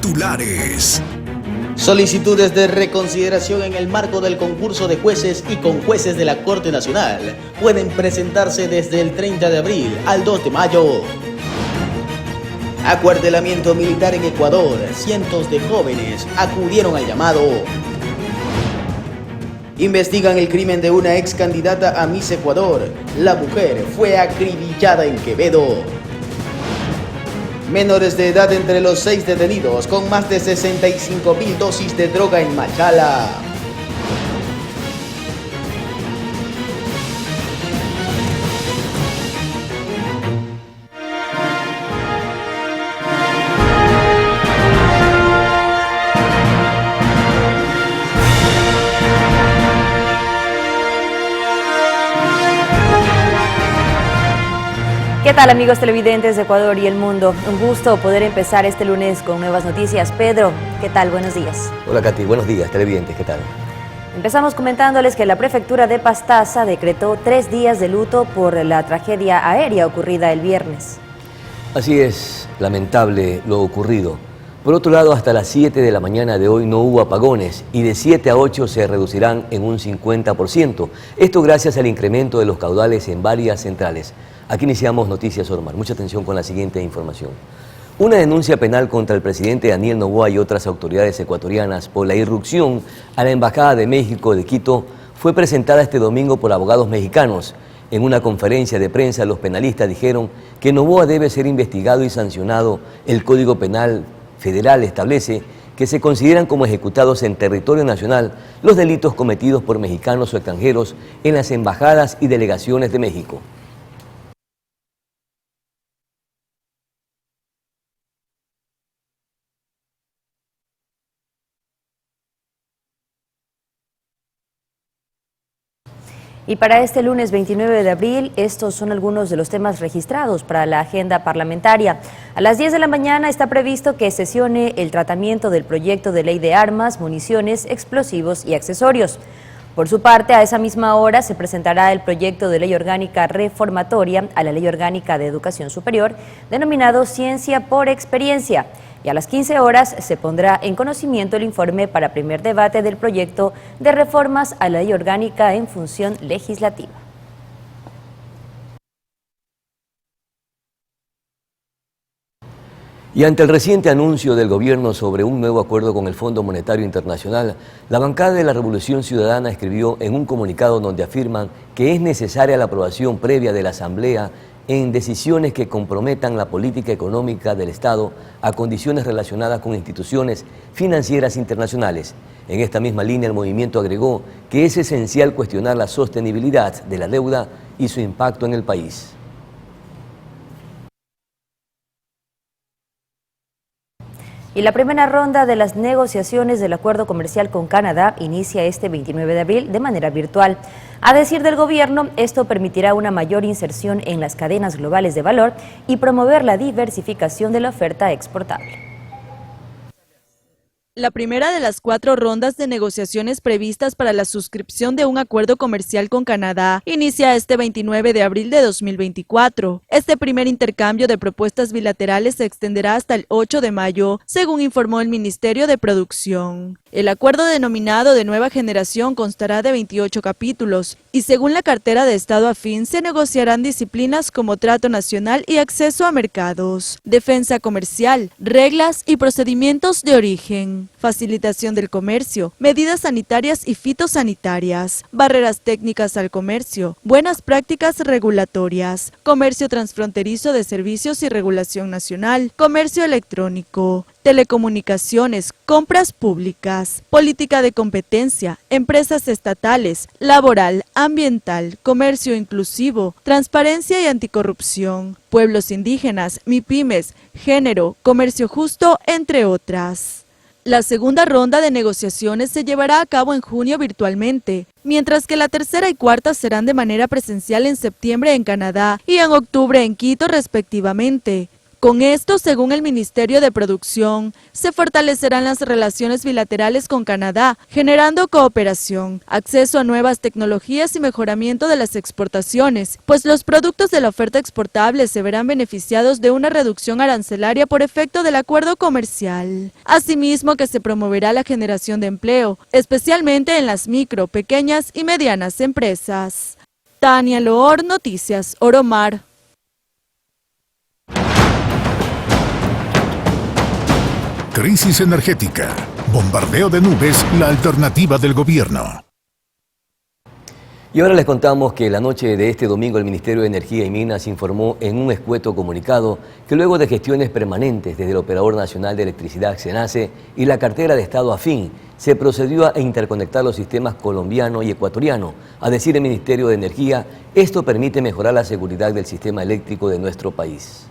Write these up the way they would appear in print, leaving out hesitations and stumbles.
Titulares. Solicitudes de reconsideración en el marco del concurso de jueces y con jueces de la Corte Nacional pueden presentarse desde el 30 de abril al 2 de mayo. Acuartelamiento militar en Ecuador. Cientos de jóvenes acudieron al llamado. Investigan el crimen de una ex candidata a Miss Ecuador. La mujer fue acribillada en Quevedo. Menores de edad entre los 6 detenidos con más de 65.000 dosis de droga en Machala. ¿Qué tal, amigos televidentes de Ecuador y el mundo? Un gusto poder empezar este lunes con nuevas noticias. Pedro, ¿qué tal? Buenos días. Hola, Katy. Buenos días, televidentes. ¿Qué tal? Empezamos comentándoles que la prefectura de Pastaza decretó 3 días de luto por la tragedia aérea ocurrida el viernes. Así es, lamentable lo ocurrido. Por otro lado, hasta las 7 de la mañana de hoy no hubo apagones y de 7 a 8 se reducirán en un 50%. Esto gracias al incremento de los caudales en varias centrales. Aquí iniciamos Noticias Ormar. Mucha atención con la siguiente información. Una denuncia penal contra el presidente Daniel Noboa y otras autoridades ecuatorianas por la irrupción a la Embajada de México de Quito fue presentada este domingo por abogados mexicanos. En una conferencia de prensa, los penalistas dijeron que Noboa debe ser investigado y sancionado. El Código Penal Federal establece que se consideran como ejecutados en territorio nacional los delitos cometidos por mexicanos o extranjeros en las embajadas y delegaciones de México. Y para este lunes 29 de abril, estos son algunos de los temas registrados para la agenda parlamentaria. A las 10 de la mañana está previsto que sesione el tratamiento del proyecto de ley de armas, municiones, explosivos y accesorios. Por su parte, a esa misma hora se presentará el proyecto de ley orgánica reformatoria a la Ley Orgánica de Educación Superior, denominado Ciencia por Experiencia. Y a las 15 horas se pondrá en conocimiento el informe para primer debate del proyecto de reformas a la Ley Orgánica en Función Legislativa. Y ante el reciente anuncio del gobierno sobre un nuevo acuerdo con el Fondo Monetario Internacional, la bancada de la Revolución Ciudadana escribió en un comunicado donde afirman que es necesaria la aprobación previa de la Asamblea en decisiones que comprometan la política económica del Estado a condiciones relacionadas con instituciones financieras internacionales. En esta misma línea, el movimiento agregó que es esencial cuestionar la sostenibilidad de la deuda y su impacto en el país. Y la primera ronda de las negociaciones del acuerdo comercial con Canadá inicia este 29 de abril de manera virtual. A decir del gobierno, esto permitirá una mayor inserción en las cadenas globales de valor y promover la diversificación de la oferta exportable. La primera de las 4 rondas de negociaciones previstas para la suscripción de un acuerdo comercial con Canadá inicia este 29 de abril de 2024. Este primer intercambio de propuestas bilaterales se extenderá hasta el 8 de mayo, según informó el Ministerio de Producción. El acuerdo denominado de nueva generación constará de 28 capítulos y según la cartera de Estado afín se negociarán disciplinas como trato nacional y acceso a mercados, defensa comercial, reglas y procedimientos de origen, facilitación del comercio, medidas sanitarias y fitosanitarias, barreras técnicas al comercio, buenas prácticas regulatorias, comercio transfronterizo de servicios y regulación nacional, comercio electrónico, telecomunicaciones, compras públicas, política de competencia, empresas estatales, laboral, ambiental, comercio inclusivo, transparencia y anticorrupción, pueblos indígenas, MIPYMES, género, comercio justo, entre otras. La segunda ronda de negociaciones se llevará a cabo en junio virtualmente, mientras que la tercera y cuarta serán de manera presencial en septiembre en Canadá y en octubre en Quito respectivamente. Con esto, según el Ministerio de Producción, se fortalecerán las relaciones bilaterales con Canadá, generando cooperación, acceso a nuevas tecnologías y mejoramiento de las exportaciones, pues los productos de la oferta exportable se verán beneficiados de una reducción arancelaria por efecto del acuerdo comercial. Asimismo, que se promoverá la generación de empleo, especialmente en las micro, pequeñas y medianas empresas. Tania Loor, Noticias Oromar. Crisis energética. Bombardeo de nubes, la alternativa del gobierno. Y ahora les contamos que la noche de este domingo el Ministerio de Energía y Minas informó en un escueto comunicado que luego de gestiones permanentes desde el Operador Nacional de Electricidad, SENACE, y la cartera de Estado afín, se procedió a interconectar los sistemas colombiano y ecuatoriano. A decir el Ministerio de Energía, esto permite mejorar la seguridad del sistema eléctrico de nuestro país.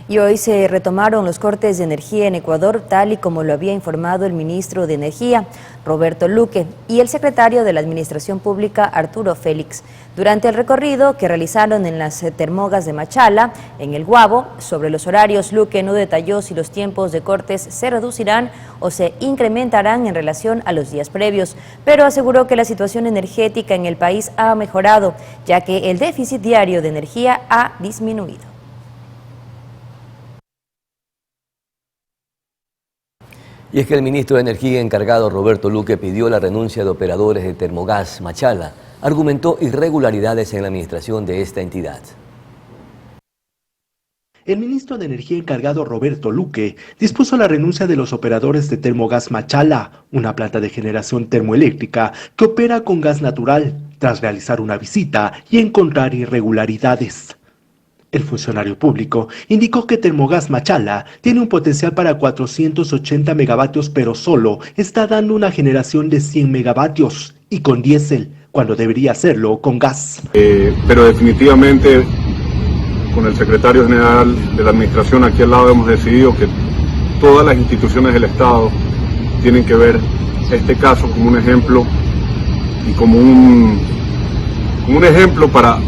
Y hoy se retomaron los cortes de energía en Ecuador, tal y como lo había informado el ministro de Energía, Roberto Luque, y el secretario de la Administración Pública, Arturo Félix. Durante el recorrido que realizaron en las termogas de Machala, en el Guabo, sobre los horarios, Luque no detalló si los tiempos de cortes se reducirán o se incrementarán en relación a los días previos, pero aseguró que la situación energética en el país ha mejorado, ya que el déficit diario de energía ha disminuido. Y es que el ministro de Energía encargado, Roberto Luque, pidió la renuncia de operadores de Termogás Machala. Argumentó irregularidades en la administración de esta entidad. El ministro de Energía encargado, Roberto Luque, dispuso la renuncia de los operadores de Termogás Machala, una planta de generación termoeléctrica que opera con gas natural, tras realizar una visita y encontrar irregularidades. El funcionario público indicó que Termogás Machala tiene un potencial para 480 megavatios, pero solo está dando una generación de 100 megavatios y con diésel, cuando debería hacerlo con gas. Pero definitivamente con el secretario general de la administración aquí al lado hemos decidido que todas las instituciones del Estado tienen que ver este caso como un ejemplo y como un ejemplo para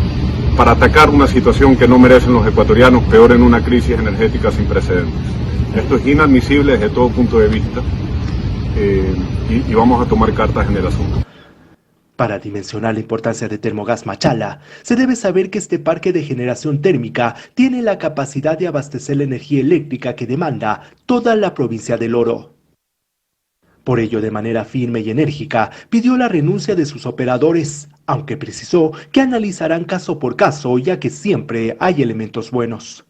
atacar una situación que no merecen los ecuatorianos, peor en una crisis energética sin precedentes. Esto es inadmisible desde todo punto de vista y vamos a tomar cartas en el asunto. Para dimensionar la importancia de Termogás Machala, se debe saber que este parque de generación térmica tiene la capacidad de abastecer la energía eléctrica que demanda toda la provincia del Oro. Por ello, de manera firme y enérgica, pidió la renuncia de sus operadores, aunque precisó que analizarán caso por caso, ya que siempre hay elementos buenos.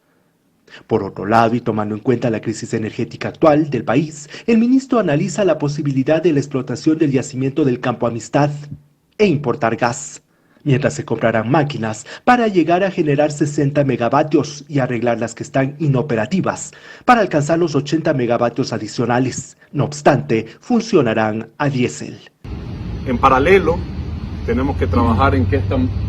Por otro lado, y tomando en cuenta la crisis energética actual del país, el ministro analiza la posibilidad de la explotación del yacimiento del Campo Amistad e importar gas, mientras se comprarán máquinas para llegar a generar 60 megavatios y arreglar las que están inoperativas para alcanzar los 80 megavatios adicionales. No obstante, funcionarán a diésel. En paralelo, tenemos que trabajar en que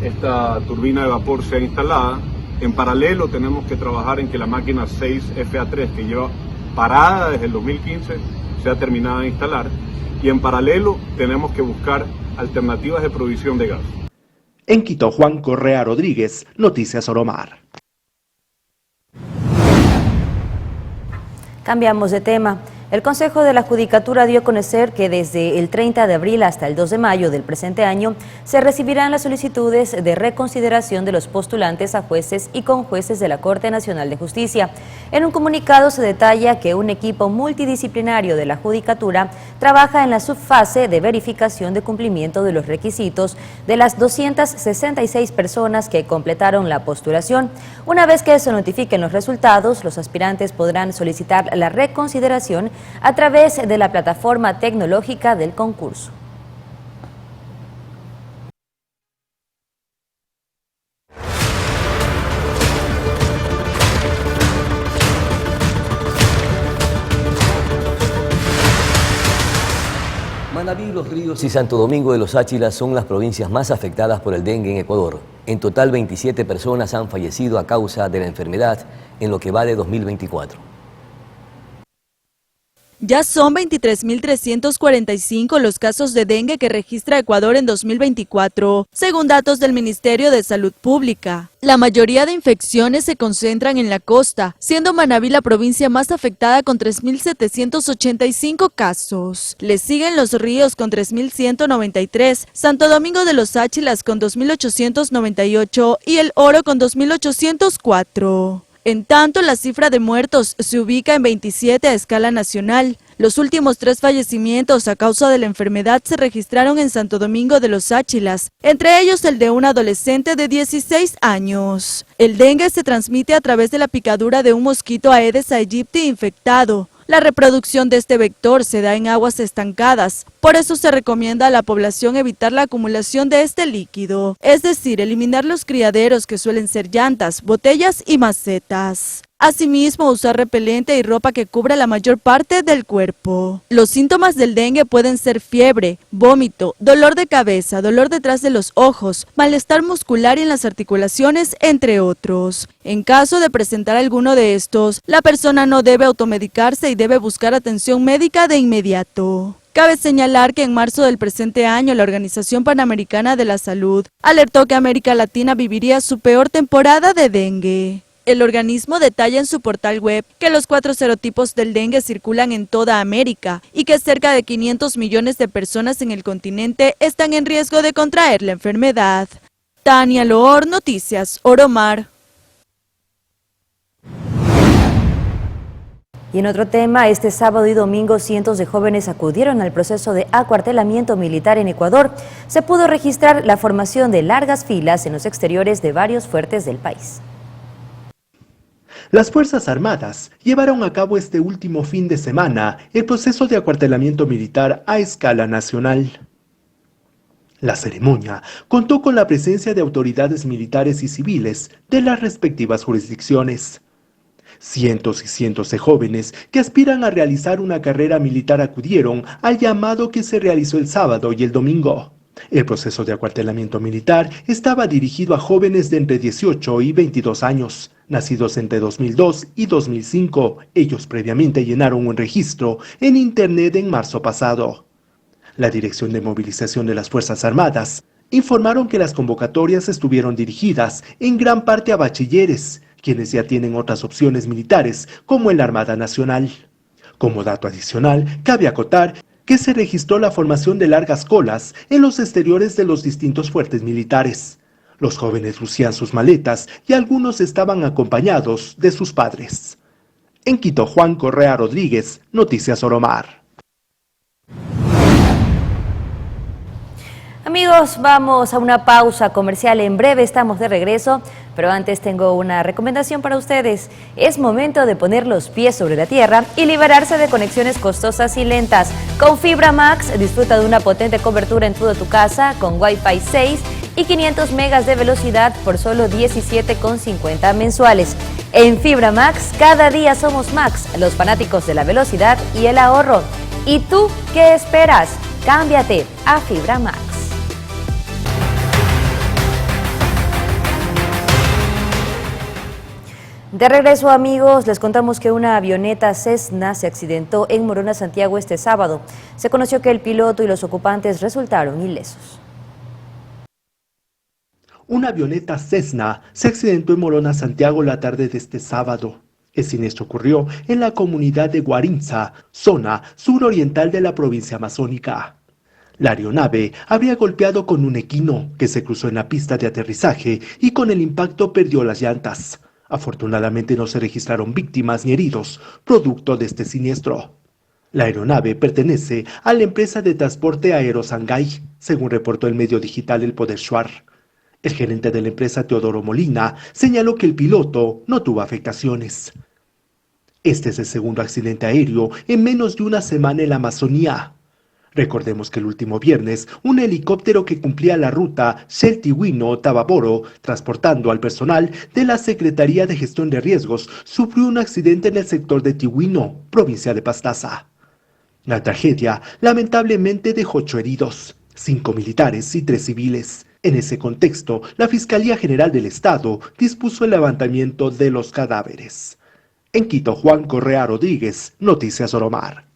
esta turbina de vapor sea instalada. En paralelo, tenemos que trabajar en que la máquina 6FA3, que lleva parada desde el 2015, sea terminada de instalar. Y en paralelo, tenemos que buscar alternativas de provisión de gas. En Quito, Juan Correa Rodríguez, Noticias Oromar. Cambiamos de tema. El Consejo de la Judicatura dio a conocer que desde el 30 de abril hasta el 2 de mayo del presente año se recibirán las solicitudes de reconsideración de los postulantes a jueces y conjueces de la Corte Nacional de Justicia. En un comunicado se detalla que un equipo multidisciplinario de la Judicatura trabaja en la subfase de verificación de cumplimiento de los requisitos de las 266 personas que completaron la postulación. Una vez que se notifiquen los resultados, los aspirantes podrán solicitar la reconsideración a través de la plataforma tecnológica del concurso. Manabí, Los Ríos y Santo Domingo de los Áchilas son las provincias más afectadas por el dengue en Ecuador. En total, 27 personas han fallecido a causa de la enfermedad en lo que va de 2024. Ya son 23.345 los casos de dengue que registra Ecuador en 2024, según datos del Ministerio de Salud Pública. La mayoría de infecciones se concentran en la costa, siendo Manabí la provincia más afectada con 3.785 casos. Le siguen Los Ríos con 3.193, Santo Domingo de los Áchilas con 2.898 y El Oro con 2.804. En tanto, la cifra de muertos se ubica en 27 a escala nacional. Los últimos 3 fallecimientos a causa de la enfermedad se registraron en Santo Domingo de los Áchilas, entre ellos el de un adolescente de 16 años. El dengue se transmite a través de la picadura de un mosquito Aedes aegypti infectado. La reproducción de este vector se da en aguas estancadas, por eso se recomienda a la población evitar la acumulación de este líquido, es decir, eliminar los criaderos que suelen ser llantas, botellas y macetas. Asimismo, usar repelente y ropa que cubra la mayor parte del cuerpo. Los síntomas del dengue pueden ser fiebre, vómito, dolor de cabeza, dolor detrás de los ojos, malestar muscular y en las articulaciones, entre otros. En caso de presentar alguno de estos, la persona no debe automedicarse y debe buscar atención médica de inmediato. Cabe señalar que en marzo del presente año la Organización Panamericana de la Salud alertó que América Latina viviría su peor temporada de dengue. El organismo detalla en su portal web que los 4 serotipos del dengue circulan en toda América y que cerca de 500 millones de personas en el continente están en riesgo de contraer la enfermedad. Tania Loor, Noticias Oromar. Y en otro tema, este sábado y domingo cientos de jóvenes acudieron al proceso de acuartelamiento militar en Ecuador. Se pudo registrar la formación de largas filas en los exteriores de varios fuertes del país. Las Fuerzas Armadas llevaron a cabo este último fin de semana el proceso de acuartelamiento militar a escala nacional. La ceremonia contó con la presencia de autoridades militares y civiles de las respectivas jurisdicciones. Cientos y cientos de jóvenes que aspiran a realizar una carrera militar acudieron al llamado que se realizó el sábado y el domingo. El proceso de acuartelamiento militar estaba dirigido a jóvenes de entre 18 y 22 años, nacidos entre 2002 y 2005. Ellos previamente llenaron un registro en Internet en marzo pasado. La Dirección de Movilización de las Fuerzas Armadas informaron que las convocatorias estuvieron dirigidas en gran parte a bachilleres, quienes ya tienen otras opciones militares, como en la Armada Nacional. Como dato adicional, cabe acotar que se registró la formación de largas colas en los exteriores de los distintos fuertes militares. Los jóvenes lucían sus maletas y algunos estaban acompañados de sus padres. En Quito, Juan Correa Rodríguez, Noticias Oromar. Amigos, vamos a una pausa comercial. En breve estamos de regreso, pero antes tengo una recomendación para ustedes. Es momento de poner los pies sobre la tierra y liberarse de conexiones costosas y lentas. Con Fibra Max disfruta de una potente cobertura en toda tu casa con Wi-Fi 6 y 500 megas de velocidad por solo $17,50 mensuales. En Fibra Max, cada día somos Max, los fanáticos de la velocidad y el ahorro. ¿Y tú qué esperas? Cámbiate a Fibra Max. De regreso, amigos, les contamos que una avioneta Cessna se accidentó en Morona, Santiago este sábado. Se conoció que el piloto y los ocupantes resultaron ilesos. Una avioneta Cessna se accidentó en Morona, Santiago la tarde de este sábado. El siniestro ocurrió en la comunidad de Guarinza, zona suroriental de la provincia amazónica. La aeronave habría golpeado con un equino que se cruzó en la pista de aterrizaje y con el impacto perdió las llantas. Afortunadamente no se registraron víctimas ni heridos, producto de este siniestro. La aeronave pertenece a la empresa de transporte aéreo Shanghái, según reportó el medio digital El Poder Shuar. El gerente de la empresa, Teodoro Molina, señaló que el piloto no tuvo afectaciones. Este es el segundo accidente aéreo en menos de una semana en la Amazonía. Recordemos que el último viernes, un helicóptero que cumplía la ruta Shell-Tihuino-Tababoro, transportando al personal de la Secretaría de Gestión de Riesgos, sufrió un accidente en el sector de Tihuino, provincia de Pastaza. La tragedia lamentablemente dejó 8 heridos, 5 militares y 3 civiles. En ese contexto, la Fiscalía General del Estado dispuso el levantamiento de los cadáveres. En Quito, Juan Correa Rodríguez, Noticias Oromar.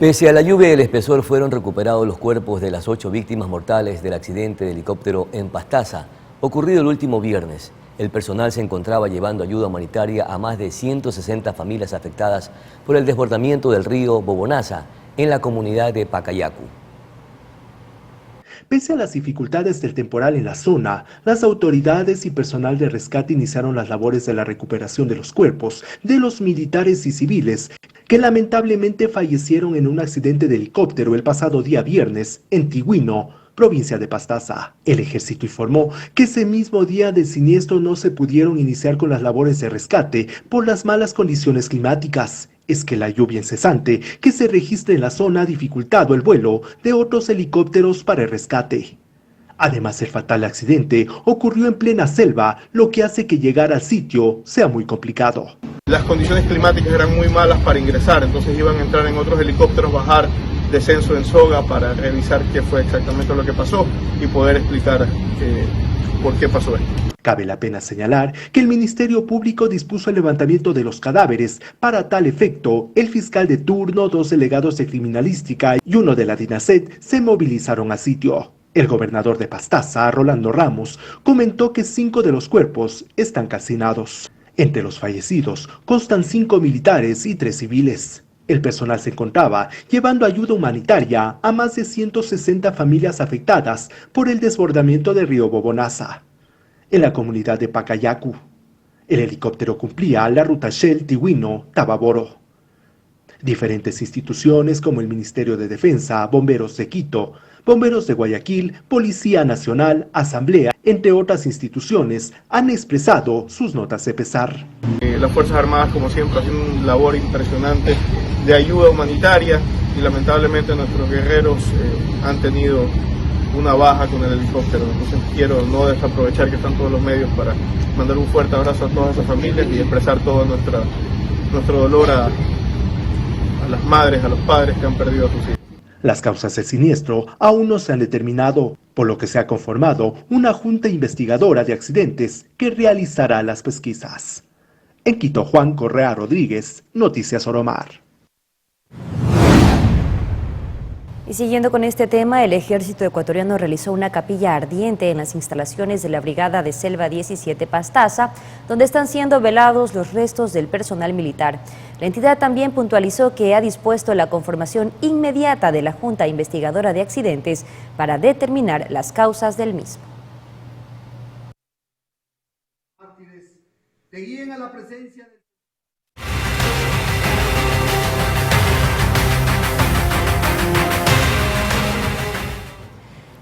Pese a la lluvia y el espesor, fueron recuperados los cuerpos de las 8 víctimas mortales del accidente de helicóptero en Pastaza, ocurrido el último viernes. El personal se encontraba llevando ayuda humanitaria a más de 160 familias afectadas por el desbordamiento del río Bobonaza en la comunidad de Pacayacu. Pese a las dificultades del temporal en la zona, las autoridades y personal de rescate iniciaron las labores de la recuperación de los cuerpos de los militares y civiles que lamentablemente fallecieron en un accidente de helicóptero el pasado día viernes en Tigüino, provincia de Pastaza. El ejército informó que ese mismo día del siniestro no se pudieron iniciar con las labores de rescate por las malas condiciones climáticas. Es que la lluvia incesante que se registra en la zona ha dificultado el vuelo de otros helicópteros para el rescate. Además, el fatal accidente ocurrió en plena selva, lo que hace que llegar al sitio sea muy complicado. Las condiciones climáticas eran muy malas para ingresar, entonces iban a entrar en otros helicópteros, bajar descenso en soga para revisar qué fue exactamente lo que pasó y poder explicar por qué pasó esto. Cabe la pena señalar que el Ministerio Público dispuso el levantamiento de los cadáveres. Para tal efecto, el fiscal de turno, 2 delegados de criminalística y 1 de la DINASET se movilizaron al sitio. El gobernador de Pastaza, Rolando Ramos, comentó que 5 de los cuerpos están calcinados. Entre los fallecidos constan 5 militares y 3 civiles. El personal se encontraba llevando ayuda humanitaria a más de 160 familias afectadas por el desbordamiento del río Bobonaza en la comunidad de Pacayacu. El helicóptero cumplía la ruta Shell-Tigüino-Tababoro. Diferentes instituciones como el Ministerio de Defensa, Bomberos de Quito, Bomberos de Guayaquil, Policía Nacional, Asamblea, entre otras instituciones, han expresado sus notas de pesar. Las Fuerzas Armadas, como siempre, hacen una labor impresionante de ayuda humanitaria y lamentablemente nuestros guerreros han tenido una baja con el helicóptero. Entonces quiero no desaprovechar que están todos los medios para mandar un fuerte abrazo a todas esas familias y expresar todo nuestro dolor a las madres, a los padres que han perdido a sus hijos. Las causas del siniestro aún no se han determinado, por lo que se ha conformado una junta investigadora de accidentes que realizará las pesquisas. En Quito, Juan Correa Rodríguez, Noticias Oromar. Y siguiendo con este tema, el ejército ecuatoriano realizó una capilla ardiente en las instalaciones de la Brigada de Selva 17 Pastaza, donde están siendo velados los restos del personal militar. La entidad también puntualizó que ha dispuesto la conformación inmediata de la Junta Investigadora de Accidentes para determinar las causas del mismo.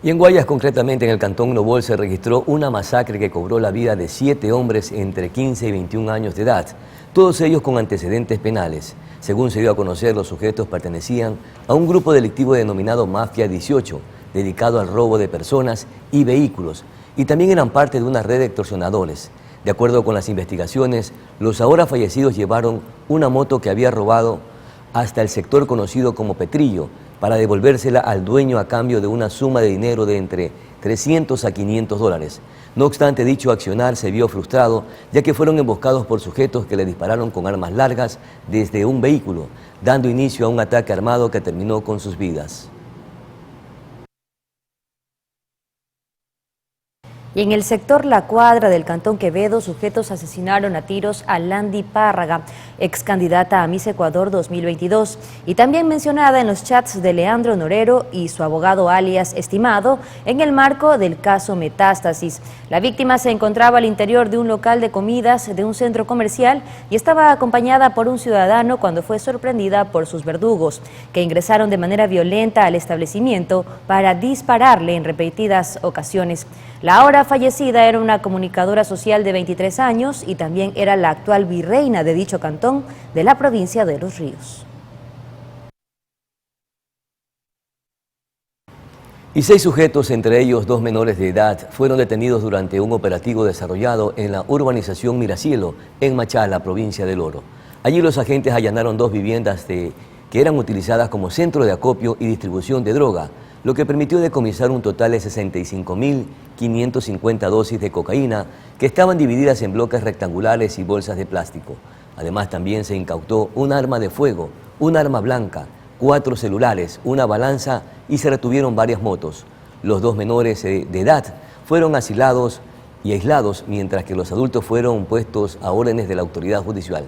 Y en Guayas, concretamente en el cantón Nobol, se registró una masacre que cobró la vida de 7 hombres entre 15 y 21 años de edad, todos ellos con antecedentes penales. Según se dio a conocer, los sujetos pertenecían a un grupo delictivo denominado Mafia 18, dedicado al robo de personas y vehículos, y también eran parte de una red de extorsionadores. De acuerdo con las investigaciones, los ahora fallecidos llevaron una moto que había robado hasta el sector conocido como Petrillo, para devolvérsela al dueño a cambio de una suma de dinero de entre 300 a 500 dólares. No obstante, dicho accionar se vio frustrado, ya que fueron emboscados por sujetos que le dispararon con armas largas desde un vehículo, dando inicio a un ataque armado que terminó con sus vidas. Y en el sector La Cuadra del Cantón Quevedo, sujetos asesinaron a tiros a Landy Párraga, ex candidata a Miss Ecuador 2022, y también mencionada en los chats de Leandro Norero y su abogado alias Estimado, en el marco del caso Metástasis. La víctima se encontraba al interior de un local de comidas de un centro comercial y estaba acompañada por un ciudadano cuando fue sorprendida por sus verdugos, que ingresaron de manera violenta al establecimiento para dispararle en repetidas ocasiones. La ahora fallecida era una comunicadora social de 23 años y también era la actual virreina de dicho cantón de la provincia de Los Ríos. Y 6 sujetos, entre ellos 2 menores de edad, fueron detenidos durante un operativo desarrollado en la urbanización Miracielo, en Machala, provincia del Oro. Allí los agentes allanaron 2 viviendas que eran utilizadas como centro de acopio y distribución de droga, lo que permitió decomisar un total de 65.550 dosis de cocaína que estaban divididas en bloques rectangulares y bolsas de plástico. Además, también se incautó un arma de fuego, un arma blanca, 4 celulares, una balanza y se retuvieron varias motos. Los 2 menores de edad fueron asilados y aislados, mientras que los adultos fueron puestos a órdenes de la autoridad judicial.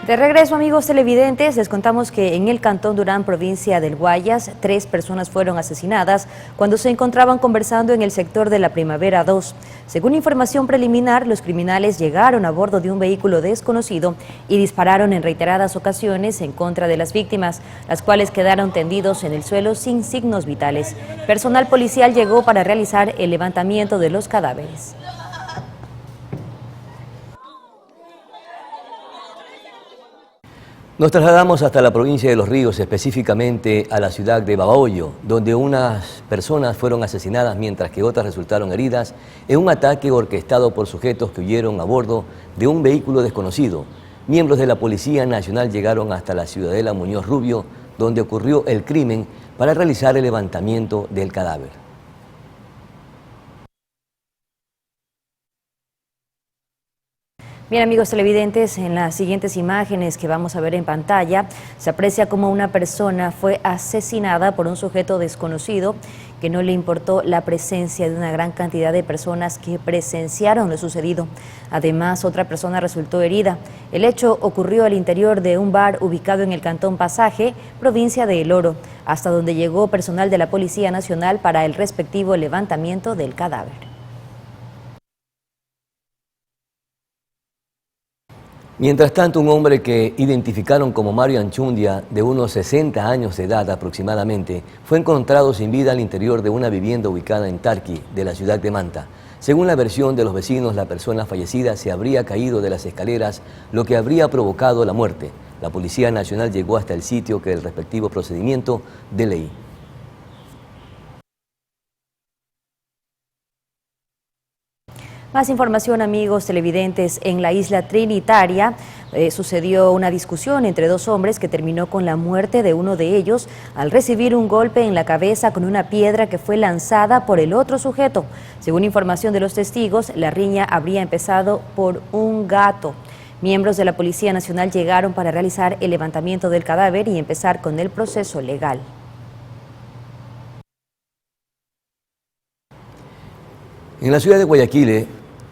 De regreso, amigos televidentes, les contamos que en el Cantón Durán, provincia del Guayas, 3 personas fueron asesinadas cuando se encontraban conversando en el sector de la Primavera 2. Según información preliminar, los criminales llegaron a bordo de un vehículo desconocido y dispararon en reiteradas ocasiones en contra de las víctimas, las cuales quedaron tendidos en el suelo sin signos vitales. Personal policial llegó para realizar el levantamiento de los cadáveres. Nos trasladamos hasta la provincia de Los Ríos, específicamente a la ciudad de Babahoyo, donde unas personas fueron asesinadas mientras que otras resultaron heridas en un ataque orquestado por sujetos que huyeron a bordo de un vehículo desconocido. Miembros de la Policía Nacional llegaron hasta la ciudadela Muñoz Rubio, donde ocurrió el crimen, para realizar el levantamiento del cadáver. Bien, amigos televidentes, en las siguientes imágenes que vamos a ver en pantalla se aprecia cómo una persona fue asesinada por un sujeto desconocido que no le importó la presencia de una gran cantidad de personas que presenciaron lo sucedido. Además, otra persona resultó herida. El hecho ocurrió al interior de un bar ubicado en el Cantón Pasaje, provincia de El Oro, hasta donde llegó personal de la Policía Nacional para el respectivo levantamiento del cadáver. Mientras tanto, un hombre que identificaron como Mario Anchundia, de unos 60 años de edad aproximadamente, fue encontrado sin vida al interior de una vivienda ubicada en Tarqui, de la ciudad de Manta. Según la versión de los vecinos, la persona fallecida se habría caído de las escaleras, lo que habría provocado la muerte. La Policía Nacional llegó hasta el sitio que el respectivo procedimiento de ley. Más información, amigos televidentes. En la isla Trinitaria sucedió una discusión entre 2 hombres que terminó con la muerte de uno de ellos al recibir un golpe en la cabeza con una piedra que fue lanzada por el otro sujeto. Según información de los testigos, la riña habría empezado por un gato. Miembros de la Policía Nacional llegaron para realizar el levantamiento del cadáver y empezar con el proceso legal. En la ciudad de Guayaquil,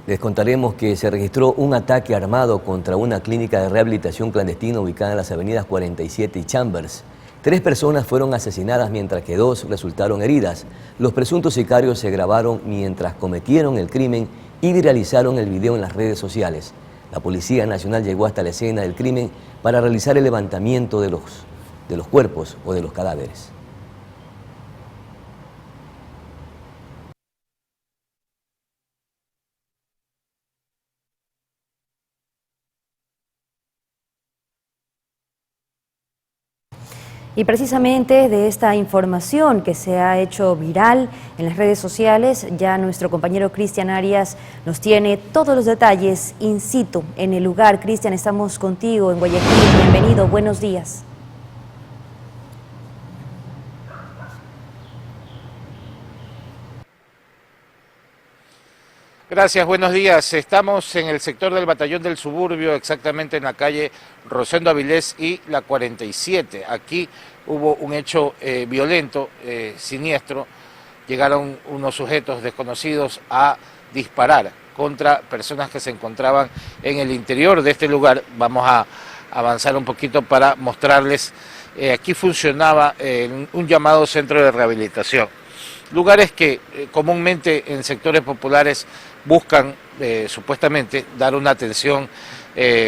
les contaremos que se registró un ataque armado contra una clínica de rehabilitación clandestina ubicada en las avenidas 47 y Chambers. 3 personas fueron asesinadas mientras que 2 resultaron heridas. Los presuntos sicarios se grabaron mientras cometieron el crimen y viralizaron el video en las redes sociales. La Policía Nacional llegó hasta la escena del crimen para realizar el levantamiento de los cuerpos o de los cadáveres. Y precisamente de esta información que se ha hecho viral en las redes sociales, ya nuestro compañero Cristian Arias nos tiene todos los detalles in situ en el lugar. Cristian, estamos contigo en Guayaquil. Bienvenido, buenos días. Gracias, buenos días. Estamos en el sector del Batallón del Suburbio, exactamente en la calle Rosendo Avilés y la 47. Aquí hubo un hecho violento, siniestro. Llegaron unos sujetos desconocidos a disparar contra personas que se encontraban en el interior de este lugar. Vamos a avanzar un poquito para mostrarles. Aquí funcionaba un llamado centro de rehabilitación. Lugares que comúnmente en sectores populares buscan supuestamente dar una atención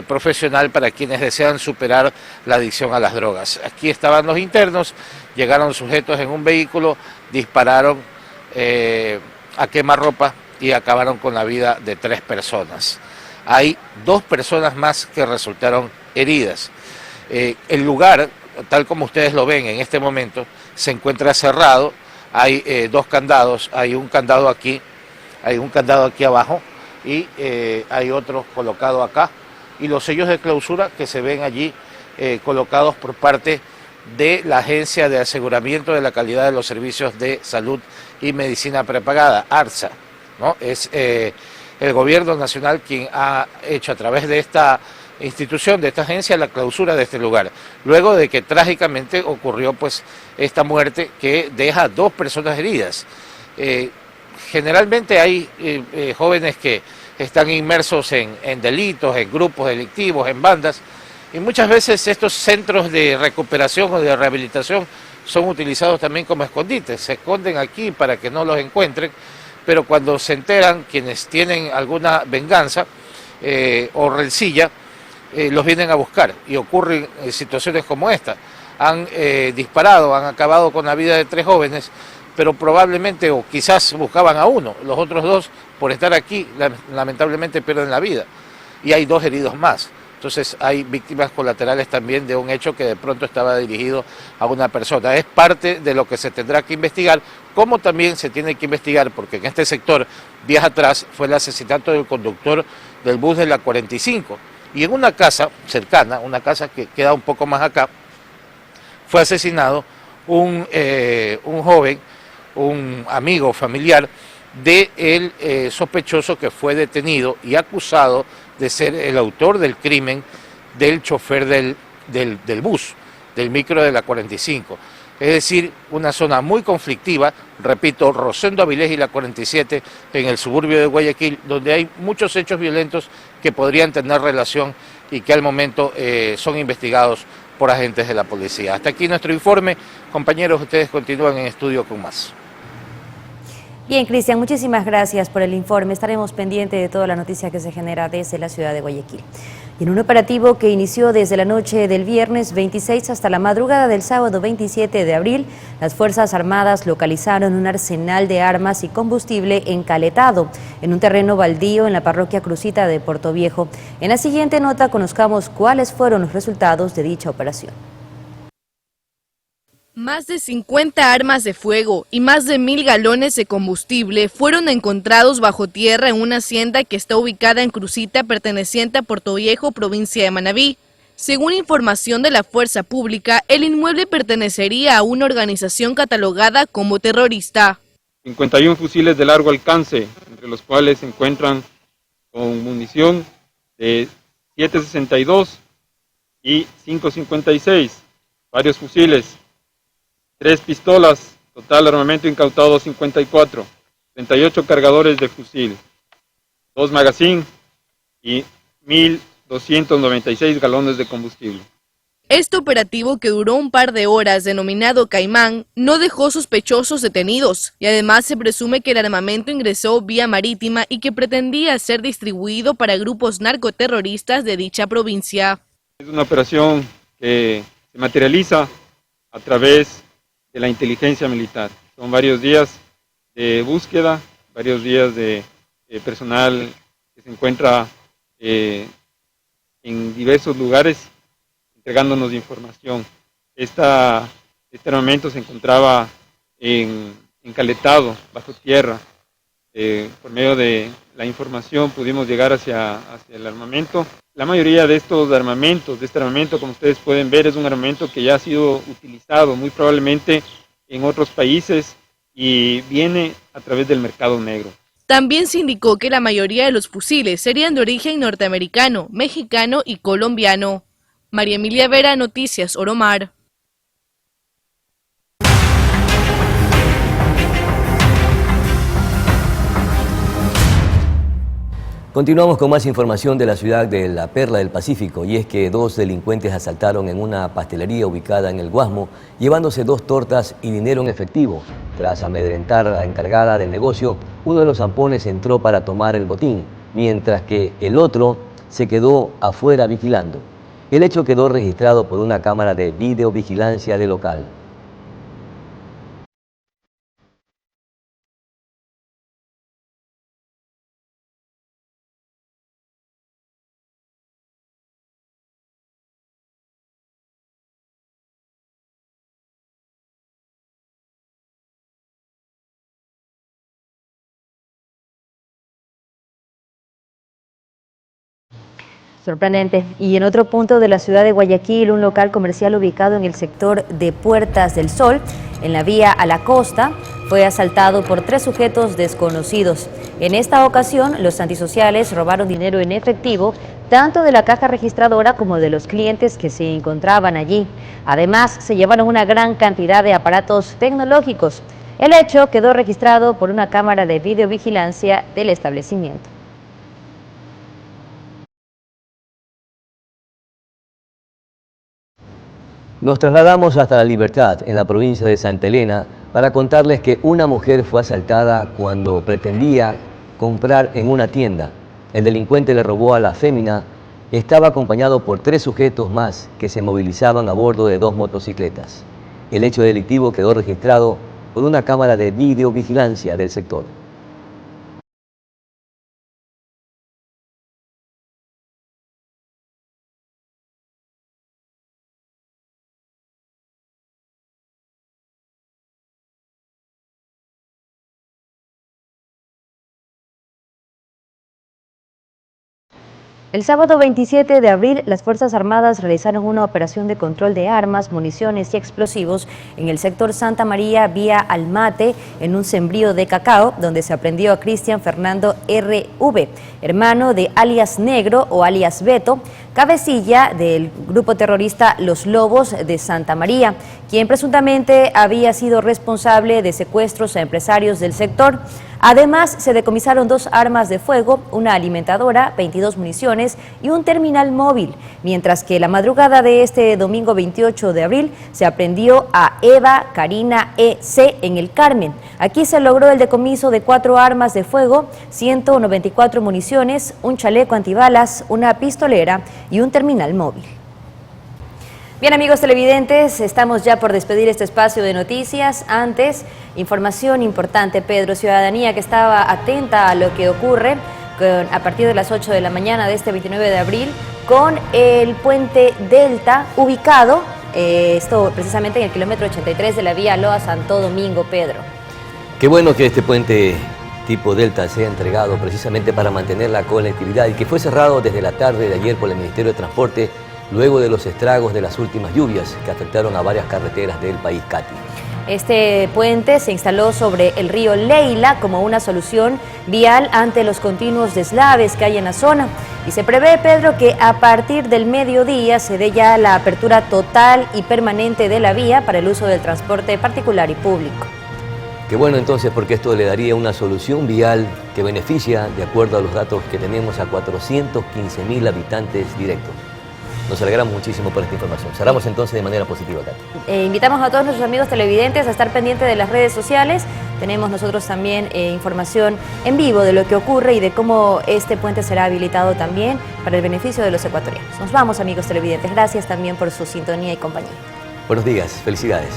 profesional para quienes desean superar la adicción a las drogas. Aquí estaban los internos, llegaron sujetos en un vehículo, dispararon a quemarropa y acabaron con la vida de 3 personas. Hay 2 personas más que resultaron heridas. El lugar, tal como ustedes lo ven en este momento, se encuentra cerrado. Hay 2 candados, hay un candado aquí abajo y hay otro colocado acá, y los sellos de clausura que se ven allí colocados por parte de la Agencia de Aseguramiento de la Calidad de los Servicios de Salud y Medicina Prepagada, ARSA, ¿no? Es el gobierno nacional quien ha hecho a través de esta institución, de esta agencia, la clausura de este lugar, luego de que trágicamente ocurrió pues esta muerte que deja 2 personas heridas. Generalmente hay jóvenes que están inmersos en delitos, en grupos delictivos, en bandas, y muchas veces estos centros de recuperación o de rehabilitación son utilizados también como escondites, se esconden aquí para que no los encuentren, pero cuando se enteran quienes tienen alguna venganza o rencilla, los vienen a buscar y ocurren situaciones como esta. Han disparado, han acabado con la vida de 3 jóvenes, pero probablemente o quizás buscaban a uno, los otros 2 por estar aquí lamentablemente pierden la vida y hay 2 heridos más. Entonces hay víctimas colaterales también de un hecho que de pronto estaba dirigido a una persona. Es parte de lo que se tendrá que investigar, como también se tiene que investigar, porque en este sector, días atrás, fue el asesinato del conductor del bus de la 45. Y en una casa cercana, una casa que queda un poco más acá, fue asesinado un joven, un amigo familiar del sospechoso que fue detenido y acusado de ser el autor del crimen del chofer del bus, del micro de la 45. Es decir, una zona muy conflictiva, repito, Rosendo Avilés y la 47 en el suburbio de Guayaquil, donde hay muchos hechos violentos que podrían tener relación y que al momento son investigados por agentes de la policía. Hasta aquí nuestro informe. Compañeros, ustedes continúan en estudio con más. Bien, Cristian, muchísimas gracias por el informe. Estaremos pendientes de toda la noticia que se genera desde la ciudad de Guayaquil. Y en un operativo que inició desde la noche del viernes 26 hasta la madrugada del sábado 27 de abril, las Fuerzas Armadas localizaron un arsenal de armas y combustible encaletado en un terreno baldío en la parroquia Crucita de Portoviejo. En la siguiente nota conozcamos cuáles fueron los resultados de dicha operación. Más de 50 armas de fuego y más de 1000 galones de combustible fueron encontrados bajo tierra en una hacienda que está ubicada en Crucita, perteneciente a Portoviejo, provincia de Manabí. Según información de la Fuerza Pública, el inmueble pertenecería a una organización catalogada como terrorista. 51 fusiles de largo alcance, entre los cuales se encuentran con munición de 7.62 y 5.56, varios fusiles, 3 pistolas, total armamento incautado 54, 38 cargadores de fusil, 2 magazines y 1.296 galones de combustible. Este operativo, que duró un par de horas, denominado Caimán, no dejó sospechosos detenidos y además se presume que el armamento ingresó vía marítima y que pretendía ser distribuido para grupos narcoterroristas de dicha provincia. Es una operación que se materializa a través de la inteligencia militar. Son varios días de búsqueda, varios días de personal que se encuentra en diversos lugares entregándonos información. Este armamento se encontraba encaletado bajo tierra. Por medio de la información pudimos llegar hacia el armamento. La mayoría de estos armamentos, de este armamento, como ustedes pueden ver, es un armamento que ya ha sido utilizado muy probablemente en otros países y viene a través del mercado negro. También se indicó que la mayoría de los fusiles serían de origen norteamericano, mexicano y colombiano. María Emilia Vera, Noticias Oromar. Continuamos con más información de la ciudad de La Perla del Pacífico, y es que 2 delincuentes asaltaron en una pastelería ubicada en El Guasmo, llevándose 2 tortas y dinero en efectivo. Tras amedrentar a la encargada del negocio, uno de los zampones entró para tomar el botín, mientras que el otro se quedó afuera vigilando. El hecho quedó registrado por una cámara de videovigilancia del local. Sorprendente. Y en otro punto de la ciudad de Guayaquil, un local comercial ubicado en el sector de Puertas del Sol, en la vía a la costa, fue asaltado por 3 sujetos desconocidos. En esta ocasión, los antisociales robaron dinero en efectivo, tanto de la caja registradora como de los clientes que se encontraban allí. Además, se llevaron una gran cantidad de aparatos tecnológicos. El hecho quedó registrado por una cámara de videovigilancia del establecimiento. Nos trasladamos hasta La Libertad, en la provincia de Santa Elena, para contarles que una mujer fue asaltada cuando pretendía comprar en una tienda. El delincuente le robó a la fémina, estaba acompañado por 3 sujetos más que se movilizaban a bordo de 2 motocicletas. El hecho delictivo quedó registrado por una cámara de videovigilancia del sector. El sábado 27 de abril, las Fuerzas Armadas realizaron una operación de control de armas, municiones y explosivos en el sector Santa María, vía Almate, en un sembrío de cacao, donde se aprehendió a Cristian Fernando R.V., hermano de alias Negro o alias Beto, cabecilla del grupo terrorista Los Lobos de Santa María, quien presuntamente había sido responsable de secuestros a empresarios del sector. Además, se decomisaron 2 armas de fuego, una alimentadora, 22 municiones y un terminal móvil, mientras que la madrugada de este domingo 28 de abril se aprehendió a Eva Karina E.C. en El Carmen. Aquí se logró el decomiso de 4 armas de fuego, 194 municiones, un chaleco antibalas, una pistolera y un terminal móvil. Bien, amigos televidentes, estamos ya por despedir este espacio de noticias. Antes, información importante, Pedro, ciudadanía que estaba atenta a lo que ocurre a partir de las 8 de la mañana de este 29 de abril con el puente Delta ubicado, esto precisamente en el kilómetro 83 de la vía Loa Santo Domingo, Pedro. Qué bueno que este puente tipo Delta sea entregado precisamente para mantener la conectividad y que fue cerrado desde la tarde de ayer por el Ministerio de Transporte luego de los estragos de las últimas lluvias que afectaron a varias carreteras del país, Katy. Este puente se instaló sobre el río Leila como una solución vial ante los continuos deslaves que hay en la zona. Y se prevé, Pedro, que a partir del mediodía se dé ya la apertura total y permanente de la vía para el uso del transporte particular y público. Qué bueno entonces, porque esto le daría una solución vial que beneficia, de acuerdo a los datos que tenemos, a 415.000 habitantes directos. Nos alegramos muchísimo por esta información. Cerramos entonces de manera positiva, Katy. Invitamos a todos nuestros amigos televidentes a estar pendientes de las redes sociales. Tenemos nosotros también información en vivo de lo que ocurre y de cómo este puente será habilitado también para el beneficio de los ecuatorianos. Nos vamos, amigos televidentes. Gracias también por su sintonía y compañía. Buenos días. Felicidades.